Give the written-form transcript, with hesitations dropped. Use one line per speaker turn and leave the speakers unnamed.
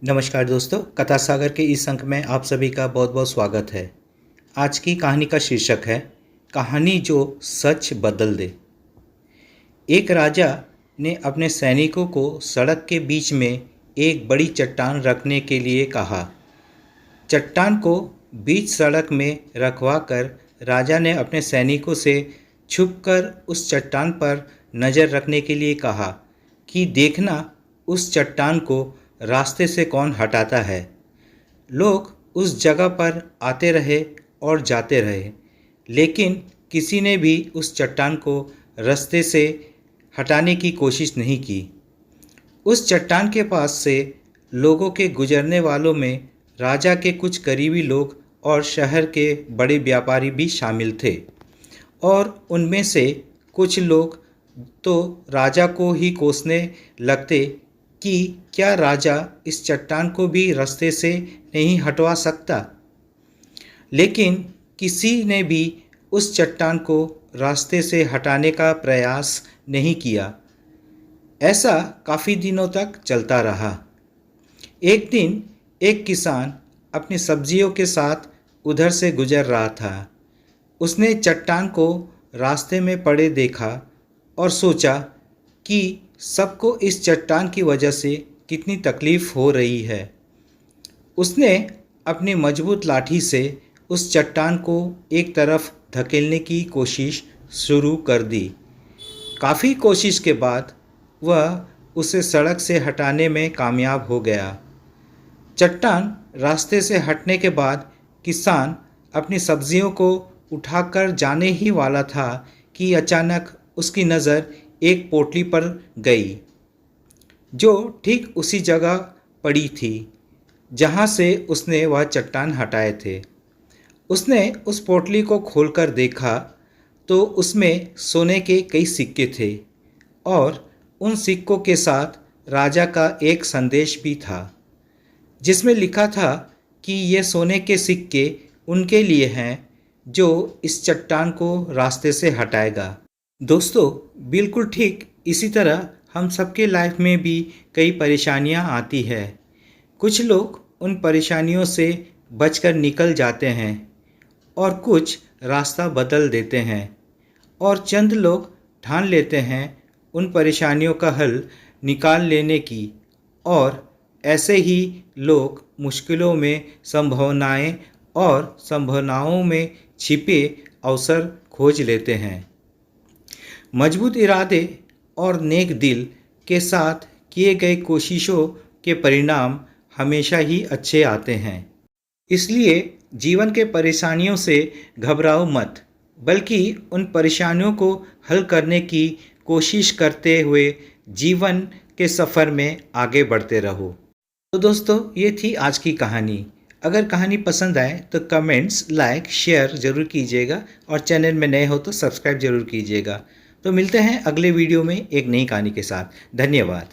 नमस्कार दोस्तों, कथा सागर के इस अंक में आप सभी का बहुत बहुत स्वागत है। आज की कहानी का शीर्षक है कहानी जो सच बदल दे। एक राजा ने अपने सैनिकों को सड़क के बीच में एक बड़ी चट्टान रखने के लिए कहा। चट्टान को बीच सड़क में रखवा कर राजा ने अपने सैनिकों से छुपकर उस चट्टान पर नज़र रखने के लिए कहा कि देखना उस चट्टान को रास्ते से कौन हटाता है। लोग उस जगह पर आते रहे और जाते रहे, लेकिन किसी ने भी उस चट्टान को रास्ते से हटाने की कोशिश नहीं की। उस चट्टान के पास से लोगों के गुजरने वालों में राजा के कुछ करीबी लोग और शहर के बड़े व्यापारी भी शामिल थे, और उनमें से कुछ लोग तो राजा को ही कोसने लगते कि क्या राजा इस चट्टान को भी रास्ते से नहीं हटवा सकता। लेकिन किसी ने भी उस चट्टान को रास्ते से हटाने का प्रयास नहीं किया। ऐसा काफ़ी दिनों तक चलता रहा। एक दिन एक किसान अपनी सब्जियों के साथ उधर से गुजर रहा था। उसने चट्टान को रास्ते में पड़े देखा और सोचा कि सबको इस चट्टान की वजह से कितनी तकलीफ़ हो रही है। उसने अपनी मजबूत लाठी से उस चट्टान को एक तरफ धकेलने की कोशिश शुरू कर दी। काफ़ी कोशिश के बाद वह उसे सड़क से हटाने में कामयाब हो गया। चट्टान रास्ते से हटने के बाद किसान अपनी सब्जियों को उठाकर जाने ही वाला था कि अचानक उसकी नज़र एक पोटली पर गई, जो ठीक उसी जगह पड़ी थी जहाँ से उसने वह चट्टान हटाए थे। उसने उस पोटली को खोलकर देखा तो उसमें सोने के कई सिक्के थे, और उन सिक्कों के साथ राजा का एक संदेश भी था, जिसमें लिखा था कि ये सोने के सिक्के उनके लिए हैं जो इस चट्टान को रास्ते से हटाएगा। दोस्तों, बिल्कुल ठीक इसी तरह हम सबके लाइफ में भी कई परेशानियां आती है। कुछ लोग उन परेशानियों से बचकर निकल जाते हैं और कुछ रास्ता बदल देते हैं, और चंद लोग ठान लेते हैं उन परेशानियों का हल निकाल लेने की, और ऐसे ही लोग मुश्किलों में संभावनाओं में छिपे अवसर खोज लेते हैं। मजबूत इरादे और नेक दिल के साथ किए गए कोशिशों के परिणाम हमेशा ही अच्छे आते हैं। इसलिए जीवन के परेशानियों से घबराओ मत, बल्कि उन परेशानियों को हल करने की कोशिश करते हुए जीवन के सफ़र में आगे बढ़ते रहो। तो दोस्तों, ये थी आज की कहानी। अगर कहानी पसंद आए तो कमेंट्स, लाइक, शेयर ज़रूर कीजिएगा, और चैनल में नए हो तो सब्सक्राइब ज़रूर कीजिएगा। तो मिलते हैं अगले वीडियो में एक नई कहानी के साथ। धन्यवाद।